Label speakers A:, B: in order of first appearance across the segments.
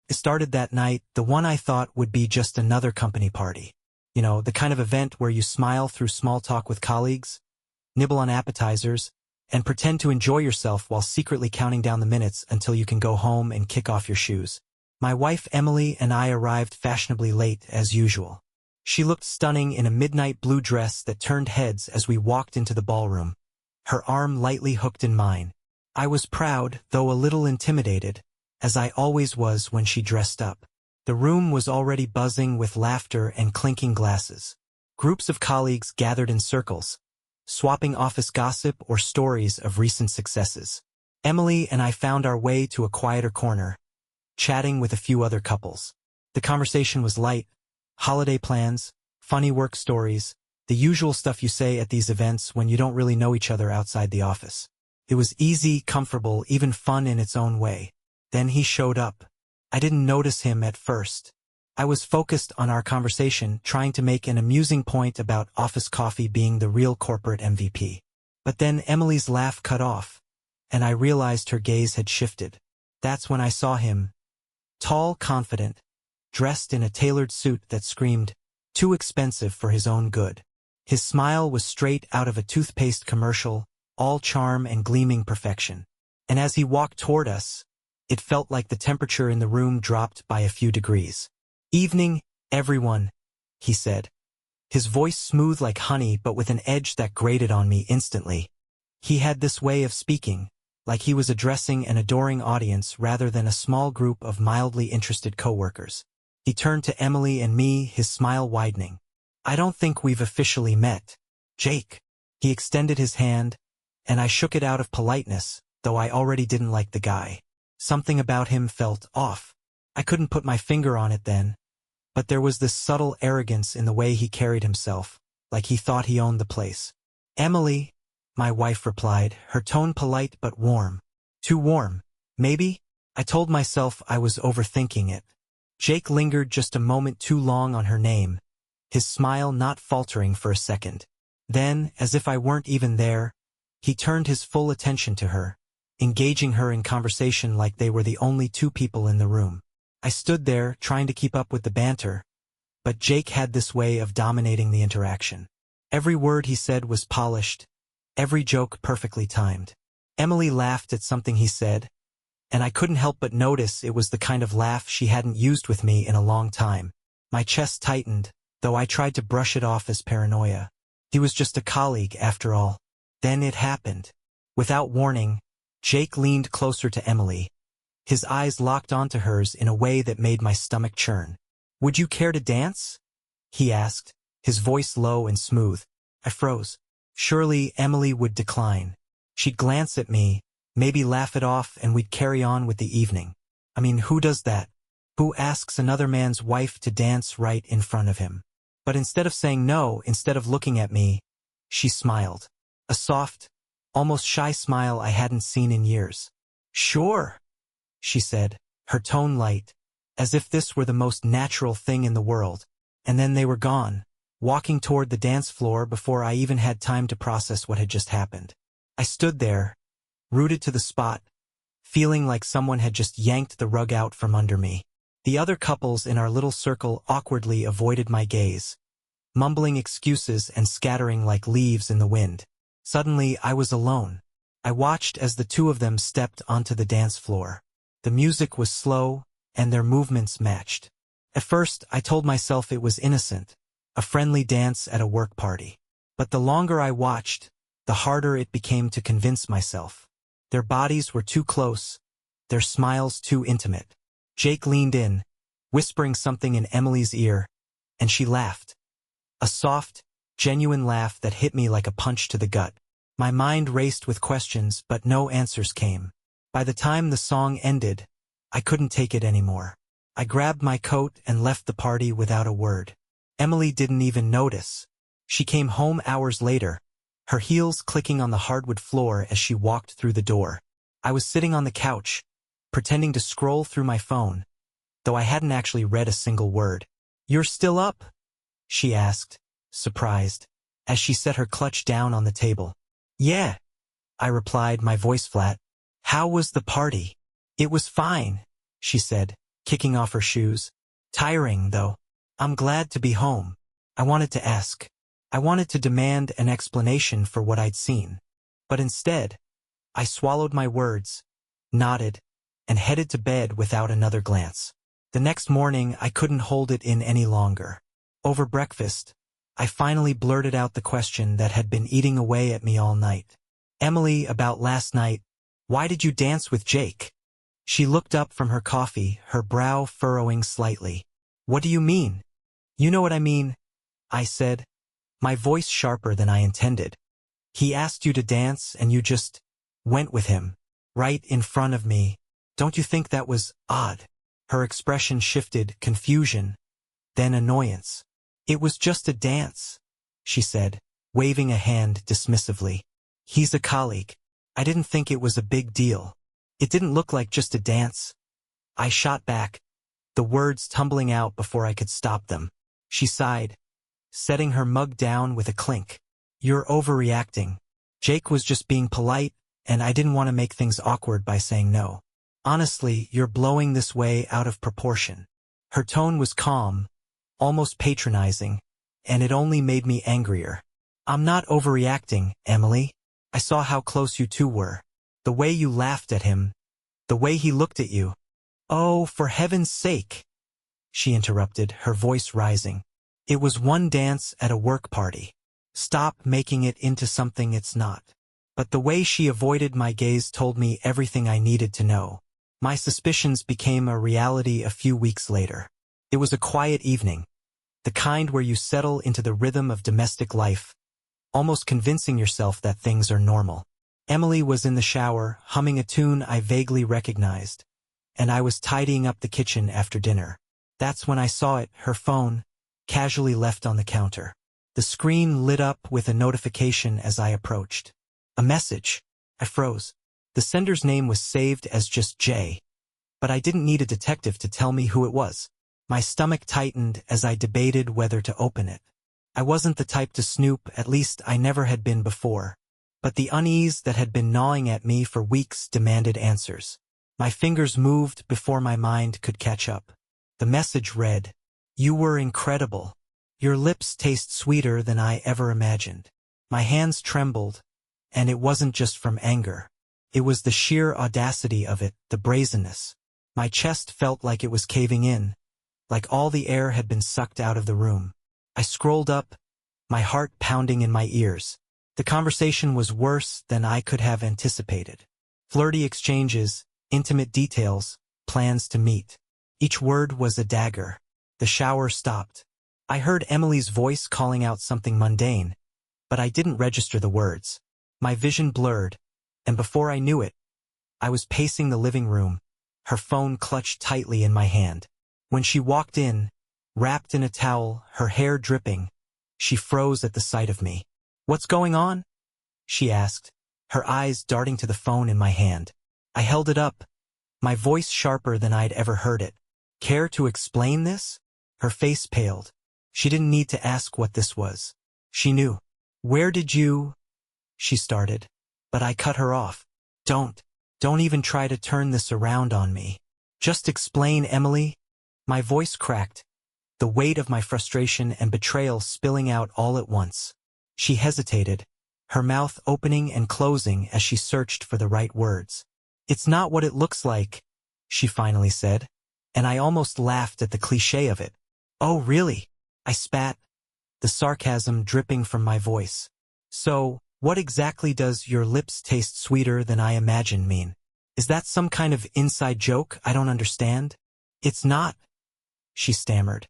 A: It started that night, the one I thought would be just another company party. You know, the kind of event where you smile through small talk with colleagues, nibble on appetizers, and pretend to enjoy yourself while secretly counting down the minutes until you can go home and kick off your shoes. My wife Emily and I arrived fashionably late as usual. She looked stunning in a midnight blue dress that turned heads as we walked into the ballroom, her arm lightly hooked in mine. I was proud, though a little intimidated, as I always was when she dressed up. The room was already buzzing with laughter and clinking glasses. Groups of colleagues gathered in circles, swapping office gossip or stories of recent successes. Emily and I found our way to a quieter corner, chatting with a few other couples. The conversation was light, holiday plans, funny work stories, the usual stuff you say at these events when you don't really know each other outside the office. It was easy, comfortable, even fun in its own way. Then he showed up. I didn't notice him at first. I was focused on our conversation, trying to make an amusing point about office coffee being the real corporate MVP. But then Emily's laugh cut off, and I realized her gaze had shifted. That's when I saw him. Tall, confident, dressed in a tailored suit that screamed, too expensive for his own good. His smile was straight out of a toothpaste commercial, all charm and gleaming perfection. And as he walked toward us, it felt like the temperature in the room dropped by a few degrees. "Evening, everyone," he said. His voice smooth like honey but with an edge that grated on me instantly. He had this way of speaking, like he was addressing an adoring audience rather than a small group of mildly interested coworkers. He turned to Emily and me, his smile widening. "I don't think we've officially met, Jake." He extended his hand, and I shook it out of politeness, though I already didn't like the guy. Something about him felt off. I couldn't put my finger on it then, but there was this subtle arrogance in the way he carried himself, like he thought he owned the place. "Emily," my wife replied, her tone polite but warm. "Too warm, maybe?" I told myself I was overthinking it. Jake lingered just a moment too long on her name, his smile not faltering for a second. Then, as if I weren't even there, he turned his full attention to her, engaging her in conversation like they were the only two people in the room. I stood there, trying to keep up with the banter, but Jake had this way of dominating the interaction. Every word he said was polished, every joke perfectly timed. Emily laughed at something he said, and I couldn't help but notice it was the kind of laugh she hadn't used with me in a long time. My chest tightened, though I tried to brush it off as paranoia. He was just a colleague, after all. Then it happened. Without warning, Jake leaned closer to Emily. His eyes locked onto hers in a way that made my stomach churn. "Would you care to dance?" he asked, his voice low and smooth. I froze. Surely Emily would decline. She'd glance at me, maybe laugh it off, and we'd carry on with the evening. I mean, who does that? Who asks another man's wife to dance right in front of him? But instead of saying no, instead of looking at me, she smiled. A soft, almost shy smile I hadn't seen in years. "Sure," she said, her tone light, as if this were the most natural thing in the world. And then they were gone, walking toward the dance floor before I even had time to process what had just happened. I stood there, rooted to the spot, feeling like someone had just yanked the rug out from under me. The other couples in our little circle awkwardly avoided my gaze, mumbling excuses and scattering like leaves in the wind. Suddenly, I was alone. I watched as the two of them stepped onto the dance floor. The music was slow, and their movements matched. At first, I told myself it was innocent, a friendly dance at a work party. But the longer I watched, the harder it became to convince myself. Their bodies were too close, their smiles too intimate. Jake leaned in, whispering something in Emily's ear, and she laughed. A soft, genuine laugh that hit me like a punch to the gut. My mind raced with questions, but no answers came. By the time the song ended, I couldn't take it anymore. I grabbed my coat and left the party without a word. Emily didn't even notice. She came home hours later, her heels clicking on the hardwood floor as she walked through the door. I was sitting on the couch, pretending to scroll through my phone, though I hadn't actually read a single word. "You're still up?" she asked, surprised, as she set her clutch down on the table. "Yeah," I replied, my voice flat. "How was the party?" "It was fine," she said, kicking off her shoes. Tiring, though. I'm glad to be home. I wanted to ask. I wanted to demand an explanation for what I'd seen. But instead, I swallowed my words, nodded, and headed to bed without another glance. The next morning, I couldn't hold it in any longer. Over breakfast, I finally blurted out the question that had been eating away at me all night. Emily, about last night, why did you dance with Jake? She looked up from her coffee, her brow furrowing slightly. What do you mean? You know what I mean, I said, my voice sharper than I intended. He asked you to dance and you just went with him, right in front of me. Don't you think that was odd? Her expression shifted, confusion, then annoyance. It was just a dance, she said, waving a hand dismissively. He's a colleague. I didn't think it was a big deal. It didn't look like just a dance. I shot back, the words tumbling out before I could stop them. She sighed, setting her mug down with a clink. You're overreacting. Jake was just being polite, and I didn't want to make things awkward by saying no. Honestly, you're blowing this way out of proportion. Her tone was calm, almost patronizing, and it only made me angrier. I'm not overreacting, Emily. I saw how close you two were. The way you laughed at him. The way he looked at you. Oh, for heaven's sake, she interrupted, her voice rising. It was one dance at a work party. Stop making it into something it's not. But the way she avoided my gaze told me everything I needed to know. My suspicions became a reality a few weeks later. It was a quiet evening, the kind where you settle into the rhythm of domestic life, almost convincing yourself that things are normal. Emily was in the shower, humming a tune I vaguely recognized, and I was tidying up the kitchen after dinner. That's when I saw it, her phone, casually left on the counter. The screen lit up with a notification as I approached. A message. I froze. The sender's name was saved as just Jay, but I didn't need a detective to tell me who it was. My stomach tightened as I debated whether to open it. I wasn't the type to snoop, at least I never had been before, but the unease that had been gnawing at me for weeks demanded answers. My fingers moved before my mind could catch up. The message read, "You were incredible. Your lips taste sweeter than I ever imagined." My hands trembled, and it wasn't just from anger. It was the sheer audacity of it, the brazenness. My chest felt like it was caving in, like all the air had been sucked out of the room. I scrolled up, my heart pounding in my ears. The conversation was worse than I could have anticipated. Flirty exchanges, intimate details, plans to meet. Each word was a dagger. The shower stopped. I heard Emily's voice calling out something mundane, but I didn't register the words. My vision blurred, and before I knew it, I was pacing the living room, her phone clutched tightly in my hand. When she walked in, wrapped in a towel, her hair dripping, she froze at the sight of me. "What's going on?" she asked, her eyes darting to the phone in my hand. I held it up, my voice sharper than I'd ever heard it. "Care to explain this?" Her face paled. She didn't need to ask what this was. She knew. "Where did you—" she started, but I cut her off. Don't even try to turn this around on me. Just explain, Emily." My voice cracked, the weight of my frustration and betrayal spilling out all at once. She hesitated, her mouth opening and closing as she searched for the right words. "It's not what it looks like," she finally said, and I almost laughed at the cliché of it. "Oh, really?" I spat, the sarcasm dripping from my voice. "So, what exactly does 'your lips taste sweeter than I imagined' mean? Is that some kind of inside joke I don't understand?" "It's not," she stammered,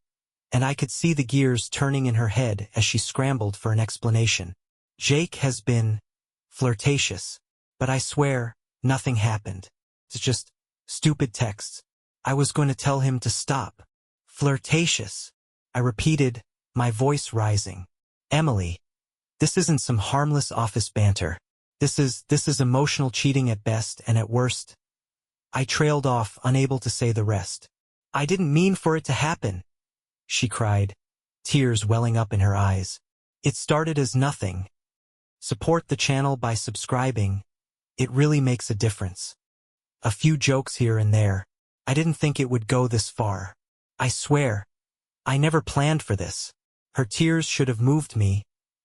A: and I could see the gears turning in her head as she scrambled for an explanation. "Jake has been flirtatious, but I swear, nothing happened. It's just stupid texts. I was going to tell him to stop." "Flirtatious," I repeated, my voice rising. "Emily, this isn't some harmless office banter. This is emotional cheating at best and at worst." I trailed off, unable to say the rest. "I didn't mean for it to happen," she cried, tears welling up in her eyes. "It started as nothing. Support the channel by subscribing. It really makes a difference. A few jokes here and there, I didn't think it would go this far. I swear, I never planned for this. Her tears should have moved me,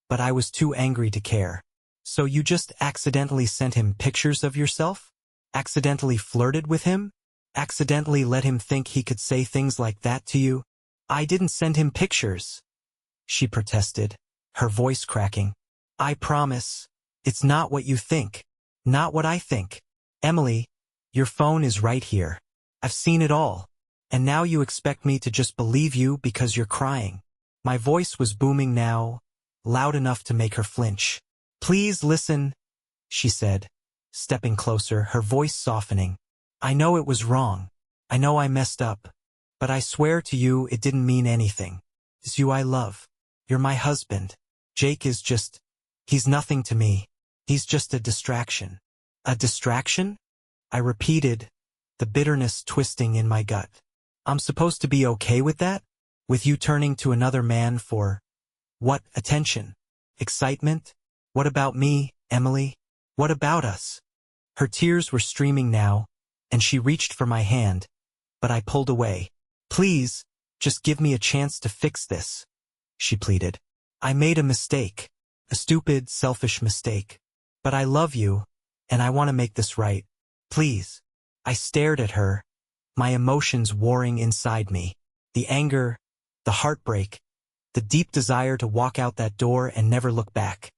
A: but I was too angry to care. So you just accidentally sent him pictures of yourself? Accidentally flirted with him? Accidentally let him think he could say things like that to you? I didn't send him pictures, she protested, her voice cracking. I promise, it's not what you think. Not what I think. Emily, your phone is right here. I've seen it all. And now you expect me to just believe you because you're crying. My voice was booming now, loud enough to make her flinch. Please listen, she said, stepping closer, her voice softening. I know it was wrong. I know I messed up. But I swear to you it didn't mean anything. It's you I love. You're my husband. Jake is just... he's nothing to me. He's just a distraction. A distraction? I repeated, the bitterness twisting in my gut. I'm supposed to be okay with that? With you turning to another man for... what? Attention? Excitement? What about me, Emily? What about us? Her tears were streaming now, and she reached for my hand, but I pulled away. Please, just give me a chance to fix this, she pleaded. I made a mistake. A stupid, selfish mistake. But I love you, and I want to make this right. Please. I stared at her, my emotions warring inside me. The anger, the heartbreak, the deep desire to walk out that door and never look back.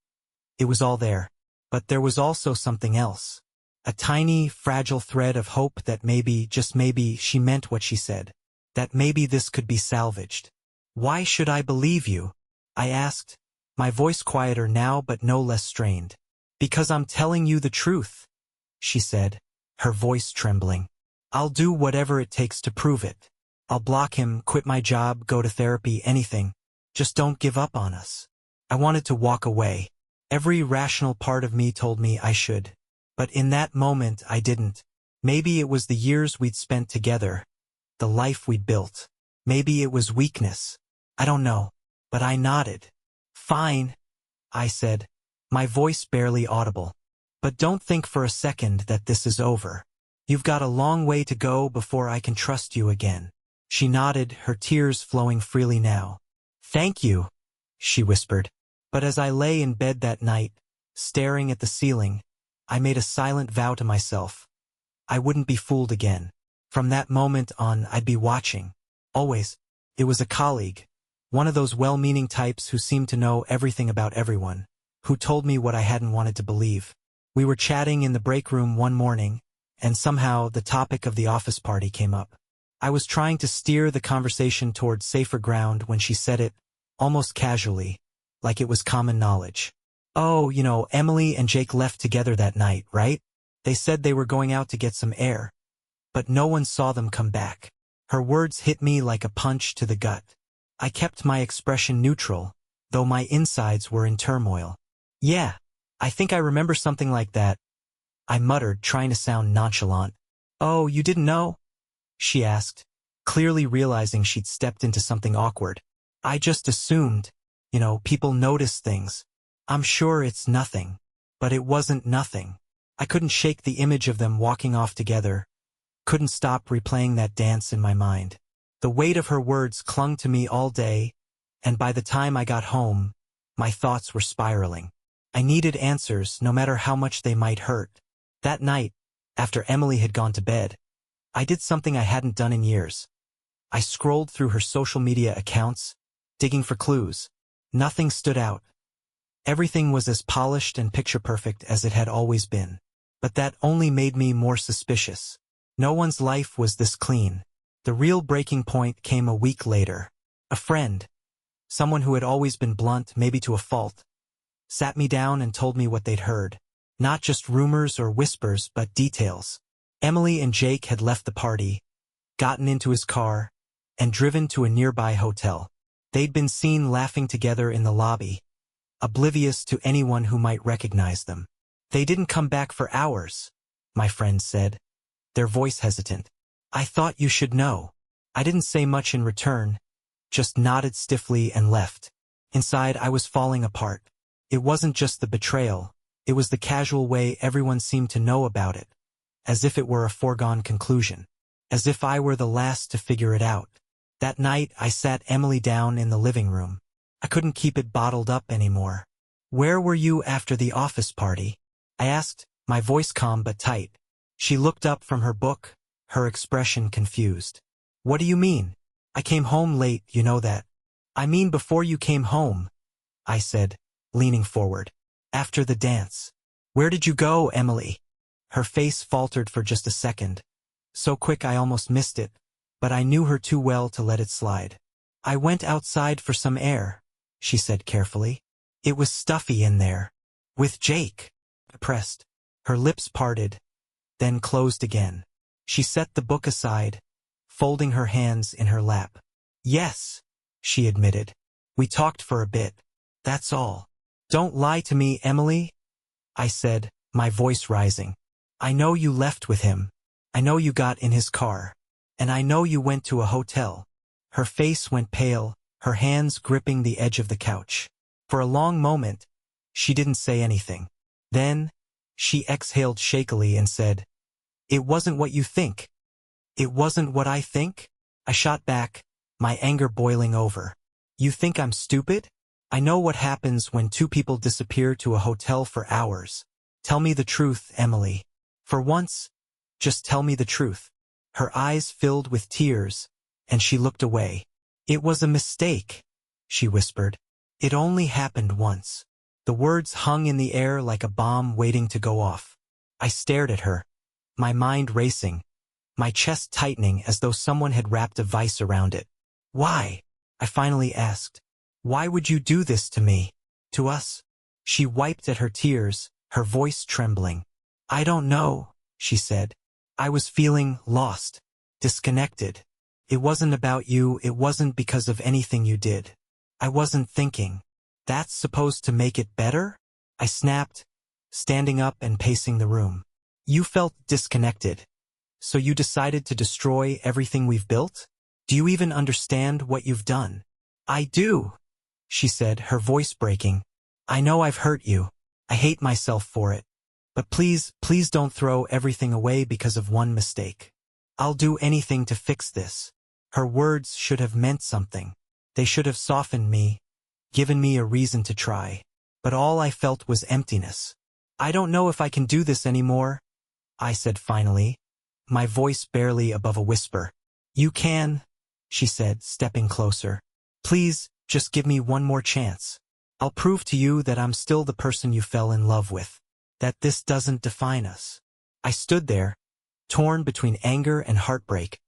A: It was all there. But there was also something else. A tiny, fragile thread of hope that maybe, just maybe, she meant what she said. That maybe this could be salvaged. Why should I believe you? I asked, my voice quieter now but no less strained. Because I'm telling you the truth, she said, her voice trembling. I'll do whatever it takes to prove it. I'll block him, quit my job, go to therapy, anything. Just don't give up on us. I wanted to walk away. Every rational part of me told me I should. But in that moment I didn't. Maybe it was the years we'd spent together, the life we'd built. Maybe it was weakness. I don't know. But I nodded. Fine, I said, my voice barely audible. But don't think for a second that this is over. You've got a long way to go before I can trust you again. She nodded, her tears flowing freely now. Thank you, she whispered. But as I lay in bed that night, staring at the ceiling, I made a silent vow to myself. I wouldn't be fooled again. From that moment on, I'd be watching. Always. It was a colleague. One of those well-meaning types who seemed to know everything about everyone, who told me what I hadn't wanted to believe. We were chatting in the break room one morning, and somehow the topic of the office party came up. I was trying to steer the conversation toward safer ground when she said it, almost casually, like it was common knowledge. Oh, you know, Emily and Jake left together that night, right? They said they were going out to get some air. But no one saw them come back. Her words hit me like a punch to the gut. I kept my expression neutral, though my insides were in turmoil. Yeah, I think I remember something like that, I muttered, trying to sound nonchalant. Oh, you didn't know? She asked, clearly realizing she'd stepped into something awkward. I just assumed, people notice things. I'm sure it's nothing. But it wasn't nothing. I couldn't shake the image of them walking off together. Couldn't stop replaying that dance in my mind. The weight of her words clung to me all day, and by the time I got home, my thoughts were spiraling. I needed answers, no matter how much they might hurt. That night, after Emily had gone to bed, I did something I hadn't done in years. I scrolled through her social media accounts, digging for clues. Nothing stood out. Everything was as polished and picture-perfect as it had always been. But that only made me more suspicious. No one's life was this clean. The real breaking point came a week later. A friend, someone who had always been blunt, maybe to a fault, sat me down and told me what they'd heard. Not just rumors or whispers, but details. Emily and Jake had left the party, gotten into his car, and driven to a nearby hotel. They'd been seen laughing together in the lobby, oblivious to anyone who might recognize them. They didn't come back for hours, my friend said, their voice hesitant. I thought you should know. I didn't say much in return, just nodded stiffly and left. Inside, I was falling apart. It wasn't just the betrayal, it was the casual way everyone seemed to know about it, as if it were a foregone conclusion. as if I were the last to figure it out. That night, I sat Emily down in the living room. I couldn't keep it bottled up anymore. "Where were you after the office party?" I asked, my voice calm but tight. She looked up from her book, her expression confused. "What do you mean? I came home late, you know that." "I mean before you came home," I said, leaning forward. "After the dance." "Where did you go, Emily?" Her face faltered for just a second. So quick I almost missed it, but I knew her too well to let it slide. "I went outside for some air," she said carefully. "It was stuffy in there." "With Jake?" I pressed. Her lips parted, then closed again. She set the book aside, folding her hands in her lap. "Yes," she admitted. "We talked for a bit. That's all." "Don't lie to me, Emily," I said, my voice rising. "I know you left with him. I know you got in his car. And I know you went to a hotel." Her face went pale, her hands gripping the edge of the couch. For a long moment, she didn't say anything. Then, she exhaled shakily and said, "It wasn't what you think." "It wasn't what I think?" I shot back, my anger boiling over. "You think I'm stupid? I know what happens when two people disappear to a hotel for hours. Tell me the truth, Emily. For once, just tell me the truth." Her eyes filled with tears, and she looked away. "It was a mistake," she whispered. "It only happened once." The words hung in the air like a bomb waiting to go off. I stared at her, my mind racing, my chest tightening as though someone had wrapped a vice around it. "Why?" I finally asked. "Why would you do this to me? To us?" She wiped at her tears, her voice trembling. "I don't know," she said. "I was feeling lost, disconnected. It wasn't about you, it wasn't because of anything you did. I wasn't thinking. That's supposed to make it better?" I snapped, standing up and pacing the room. "You felt disconnected. So you decided to destroy everything we've built? Do you even understand what you've done?" "I do," she said, her voice breaking. "I know I've hurt you. I hate myself for it. But please, please don't throw everything away because of one mistake. I'll do anything to fix this." Her words should have meant something. They should have softened me, given me a reason to try. But all I felt was emptiness. "I don't know if I can do this anymore," I said finally, my voice barely above a whisper. "You can," she said, stepping closer. "Please, just give me one more chance. I'll prove to you that I'm still the person you fell in love with. That this doesn't define us." I stood there, torn between anger and heartbreak,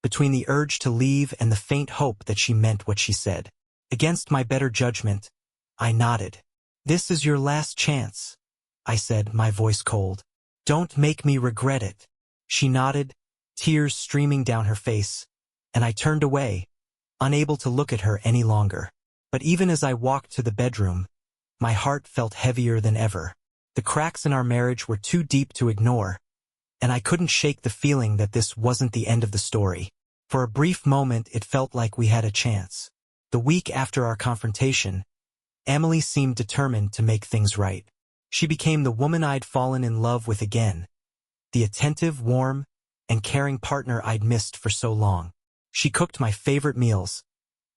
A: between the urge to leave and the faint hope that she meant what she said. Against my better judgment, I nodded. "This is your last chance," I said, my voice cold. "Don't make me regret it." She nodded, tears streaming down her face, and I turned away, unable to look at her any longer. But even as I walked to the bedroom, my heart felt heavier than ever. The cracks in our marriage were too deep to ignore, and I couldn't shake the feeling that this wasn't the end of the story. For a brief moment, it felt like we had a chance. The week after our confrontation, Emily seemed determined to make things right. She became the woman I'd fallen in love with again, the attentive, warm, and caring partner I'd missed for so long. She cooked my favorite meals,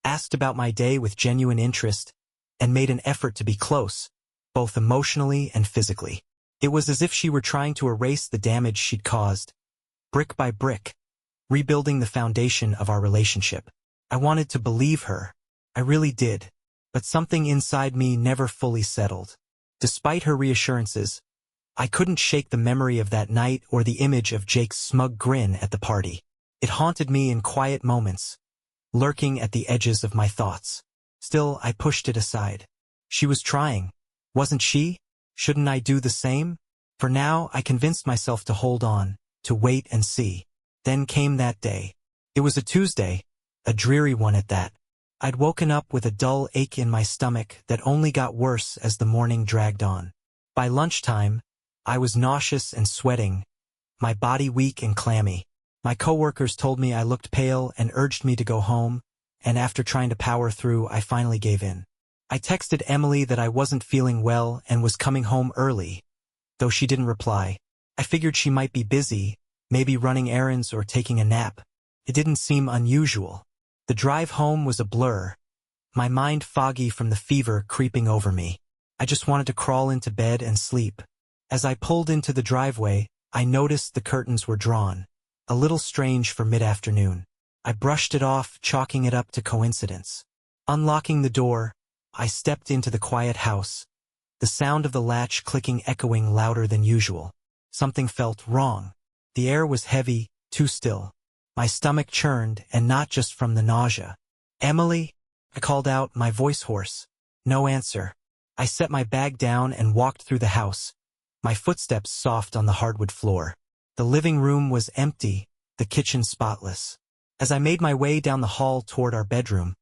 A: asked about my day with genuine interest, and made an effort to be close, both emotionally and physically. It was as if she were trying to erase the damage she'd caused, brick by brick, rebuilding the foundation of our relationship. I wanted to believe her. I really did. But something inside me never fully settled. Despite her reassurances, I couldn't shake the memory of that night or the image of Jake's smug grin at the party. It haunted me in quiet moments, lurking at the edges of my thoughts. Still, I pushed it aside. She was trying, wasn't she? Shouldn't I do the same? For now, I convinced myself to hold on, to wait and see. Then came that day. It was a Tuesday, a dreary one at that. I'd woken up with a dull ache in my stomach that only got worse as the morning dragged on. By lunchtime, I was nauseous and sweating, my body weak and clammy. My coworkers told me I looked pale and urged me to go home, and after trying to power through, I finally gave in. I texted Emily that I wasn't feeling well and was coming home early, though she didn't reply. I figured she might be busy, maybe running errands or taking a nap. It didn't seem unusual. The drive home was a blur, my mind foggy from the fever creeping over me. I just wanted to crawl into bed and sleep. As I pulled into the driveway, I noticed the curtains were drawn, a little strange for mid-afternoon. I brushed it off, chalking it up to coincidence. Unlocking the door, I stepped into the quiet house, the sound of the latch clicking echoing louder than usual. Something felt wrong. The air was heavy, too still. My stomach churned, and not just from the nausea. "Emily?" I called out, my voice hoarse. No answer. I set my bag down and walked through the house, my footsteps soft on the hardwood floor. The living room was empty, the kitchen spotless. As I made my way down the hall toward our bedroom,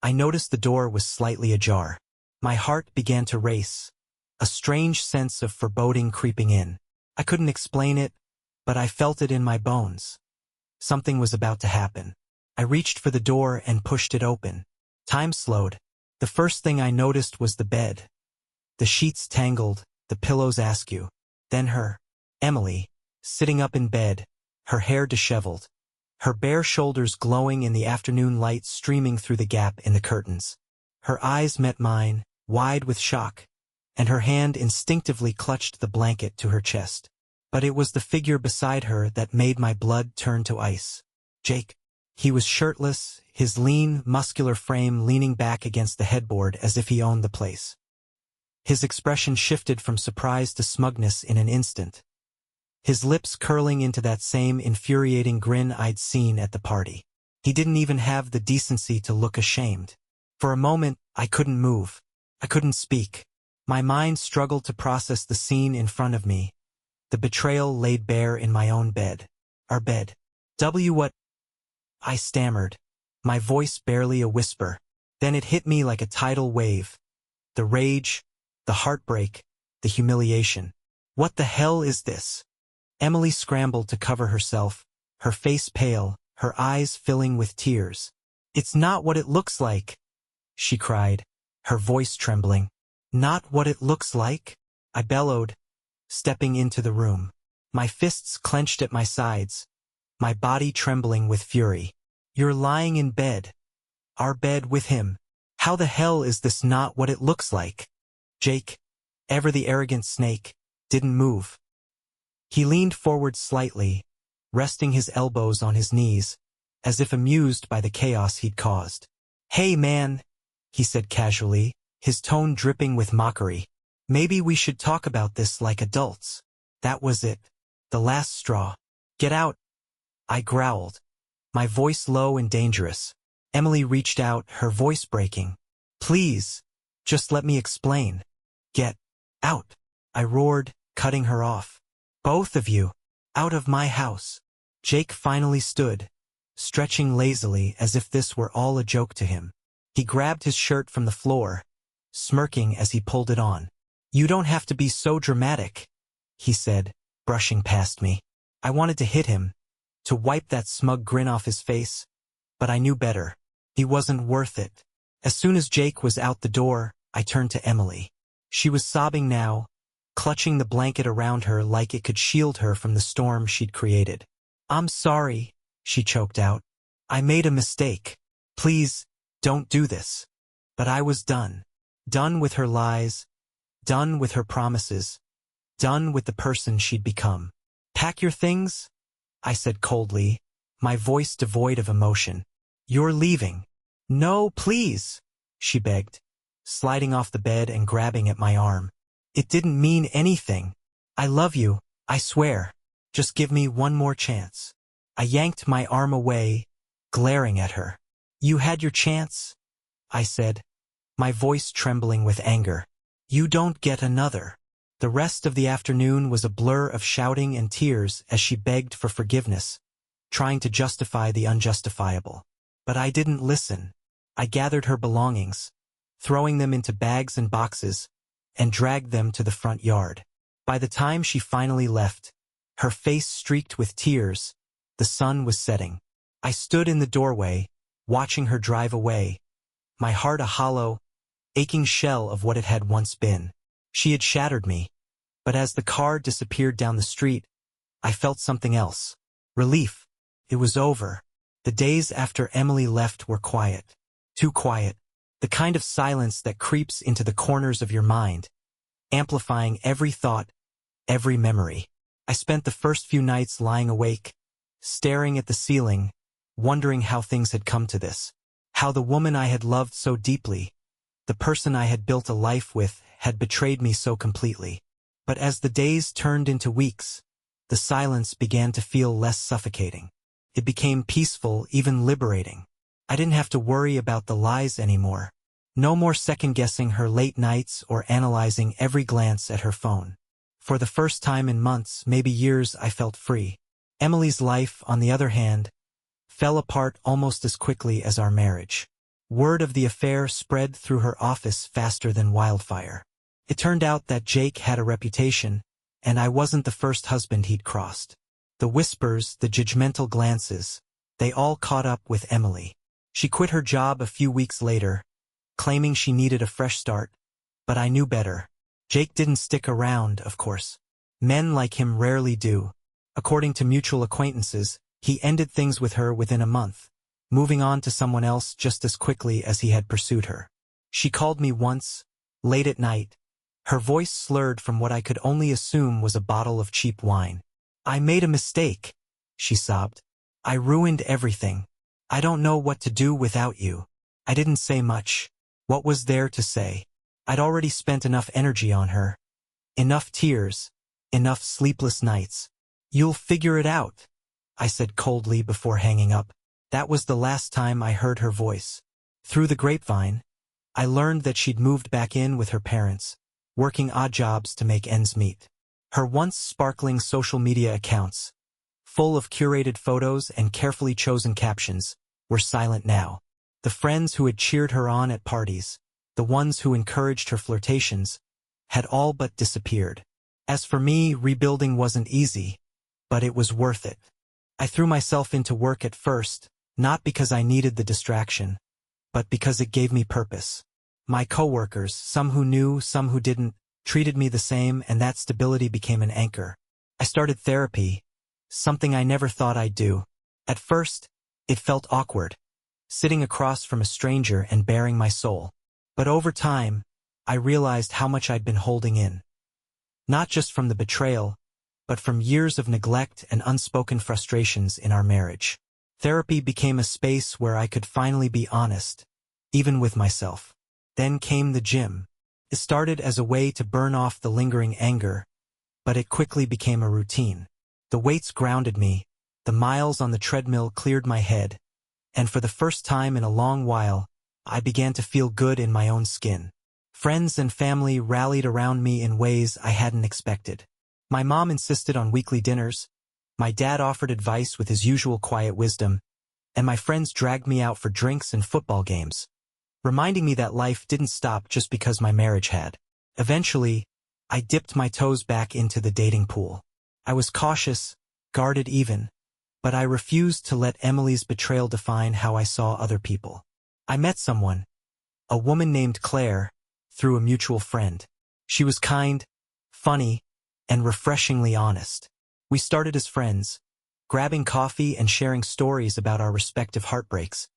A: I noticed the door was slightly ajar. My heart began to race, a strange sense of foreboding creeping in. I couldn't explain it, but I felt it in my bones. Something was about to happen. I reached for the door and pushed it open. Time slowed. The first thing I noticed was the bed. The sheets tangled, the pillows askew. Then her, Emily, sitting up in bed, her hair disheveled, her bare shoulders glowing in the afternoon light streaming through the gap in the curtains. Her eyes met mine, wide with shock, and her hand instinctively clutched the blanket to her chest. But it was the figure beside her that made my blood turn to ice. Jake. He was shirtless, his lean, muscular frame leaning back against the headboard as if he owned the place. His expression shifted from surprise to smugness in an instant, his lips curling into that same infuriating grin I'd seen at the party. He didn't even have the decency to look ashamed. For a moment, I couldn't move. I couldn't speak. My mind struggled to process the scene in front of me, the betrayal laid bare in my own bed. Our bed. What? I stammered, my voice barely a whisper. Then it hit me like a tidal wave. The rage, the heartbreak, the humiliation. What the hell is this? Emily scrambled to cover herself, her face pale, her eyes filling with tears. "It's not what it looks like," she cried, her voice trembling. "Not what it looks like?" I bellowed, stepping into the room, my fists clenched at my sides, my body trembling with fury. "You're lying in bed. Our bed with him. How the hell is this not what it looks like?" Jake, ever the arrogant snake, didn't move. He leaned forward slightly, resting his elbows on his knees, as if amused by the chaos he'd caused. "Hey man," he said casually, his tone dripping with mockery. "Maybe we should talk about this like adults." That was it. The last straw. "Get out," I growled, my voice low and dangerous. Emily reached out, her voice breaking. "Please, just let me explain." "Get out," I roared, cutting her off. "Both of you, out of my house." Jake finally stood, stretching lazily as if this were all a joke to him. He grabbed his shirt from the floor, smirking as he pulled it on. "You don't have to be so dramatic," he said, brushing past me. I wanted to hit him, to wipe that smug grin off his face, but I knew better. He wasn't worth it. As soon as Jake was out the door, I turned to Emily. She was sobbing now, clutching the blanket around her like it could shield her from the storm she'd created. "I'm sorry," she choked out. "I made a mistake. Please, don't do this." But I was done. Done with her lies, done with her promises, done with the person she'd become. "Pack your things," I said coldly, my voice devoid of emotion. "You're leaving." "No, please," she begged, sliding off the bed and grabbing at my arm. "It didn't mean anything. I love you, I swear. Just give me one more chance." I yanked my arm away, glaring at her. "You had your chance," I said, my voice trembling with anger. "You don't get another." The rest of the afternoon was a blur of shouting and tears as she begged for forgiveness, trying to justify the unjustifiable. But I didn't listen. I gathered her belongings, throwing them into bags and boxes, and dragged them to the front yard. By the time she finally left, her face streaked with tears, the sun was setting. I stood in the doorway, watching her drive away, my heart a hollow, aching shell of what it had once been. She had shattered me, but as the car disappeared down the street, I felt something else. Relief. It was over. The days after Emily left were quiet. Too quiet. The kind of silence that creeps into the corners of your mind, amplifying every thought, every memory. I spent the first few nights lying awake, staring at the ceiling, wondering how things had come to this. How the woman I had loved so deeply, the person I had built a life with, had betrayed me so completely. But as the days turned into weeks, the silence began to feel less suffocating. It became peaceful, even liberating. I didn't have to worry about the lies anymore. No more second-guessing her late nights or analyzing every glance at her phone. For the first time in months, maybe years, I felt free. Emily's life, on the other hand, fell apart almost as quickly as our marriage. Word of the affair spread through her office faster than wildfire. It turned out that Jake had a reputation, and I wasn't the first husband he'd crossed. The whispers, the judgmental glances, they all caught up with Emily. She quit her job a few weeks later, claiming she needed a fresh start, but I knew better. Jake didn't stick around, of course. Men like him rarely do. According to mutual acquaintances, he ended things with her within a month, moving on to someone else just as quickly as he had pursued her. She called me once, late at night, her voice slurred from what I could only assume was a bottle of cheap wine. "I made a mistake," she sobbed. "I ruined everything. I don't know what to do without you." I didn't say much. What was there to say? I'd already spent enough energy on her. Enough tears. Enough sleepless nights. "You'll figure it out," I said coldly before hanging up. That was the last time I heard her voice. Through the grapevine, I learned that she'd moved back in with her parents, working odd jobs to make ends meet. Her once sparkling social media accounts, full of curated photos and carefully chosen captions, were silent now. The friends who had cheered her on at parties, the ones who encouraged her flirtations, had all but disappeared. As for me, rebuilding wasn't easy, but it was worth it. I threw myself into work at first, not because I needed the distraction, but because it gave me purpose. My coworkers, some who knew, some who didn't, treated me the same, and that stability became an anchor. I started therapy, something I never thought I'd do. At first, it felt awkward, sitting across from a stranger and baring my soul. But over time, I realized how much I'd been holding in. Not just from the betrayal, but from years of neglect and unspoken frustrations in our marriage. Therapy became a space where I could finally be honest, even with myself. Then came the gym. It started as a way to burn off the lingering anger, but it quickly became a routine. The weights grounded me, the miles on the treadmill cleared my head, and for the first time in a long while, I began to feel good in my own skin. Friends and family rallied around me in ways I hadn't expected. My mom insisted on weekly dinners, my dad offered advice with his usual quiet wisdom, and my friends dragged me out for drinks and football games, reminding me that life didn't stop just because my marriage had. Eventually, I dipped my toes back into the dating pool. I was cautious, guarded even, but I refused to let Emily's betrayal define how I saw other people. I met someone, a woman named Claire, through a mutual friend. She was kind, funny, and refreshingly honest. We started as friends, grabbing coffee and sharing stories about our respective heartbreaks.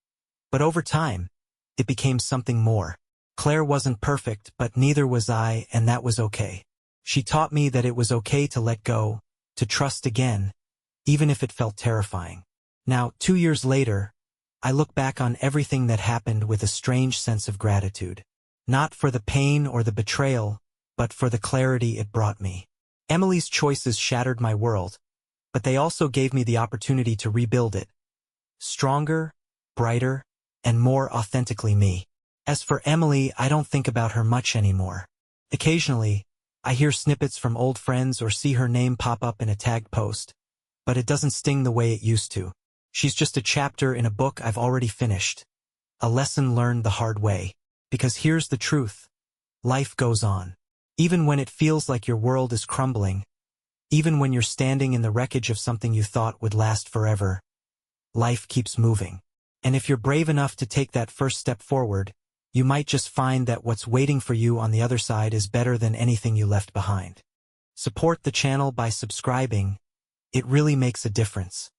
A: But over time, it became something more. Claire wasn't perfect, but neither was I, and that was okay. She taught me that it was okay to let go, to trust again, even if it felt terrifying. Now, 2 years later, I look back on everything that happened with a strange sense of gratitude. Not for the pain or the betrayal, but for the clarity it brought me. Emily's choices shattered my world, but they also gave me the opportunity to rebuild it. Stronger, brighter, and more authentically me. As for Emily, I don't think about her much anymore. Occasionally, I hear snippets from old friends or see her name pop up in a tagged post, but it doesn't sting the way it used to. She's just a chapter in a book I've already finished. A lesson learned the hard way. Because here's the truth. Life goes on. Even when it feels like your world is crumbling, even when you're standing in the wreckage of something you thought would last forever, life keeps moving. And if you're brave enough to take that first step forward, you might just find that what's waiting for you on the other side is better than anything you left behind. Support the channel by subscribing. It really makes a difference.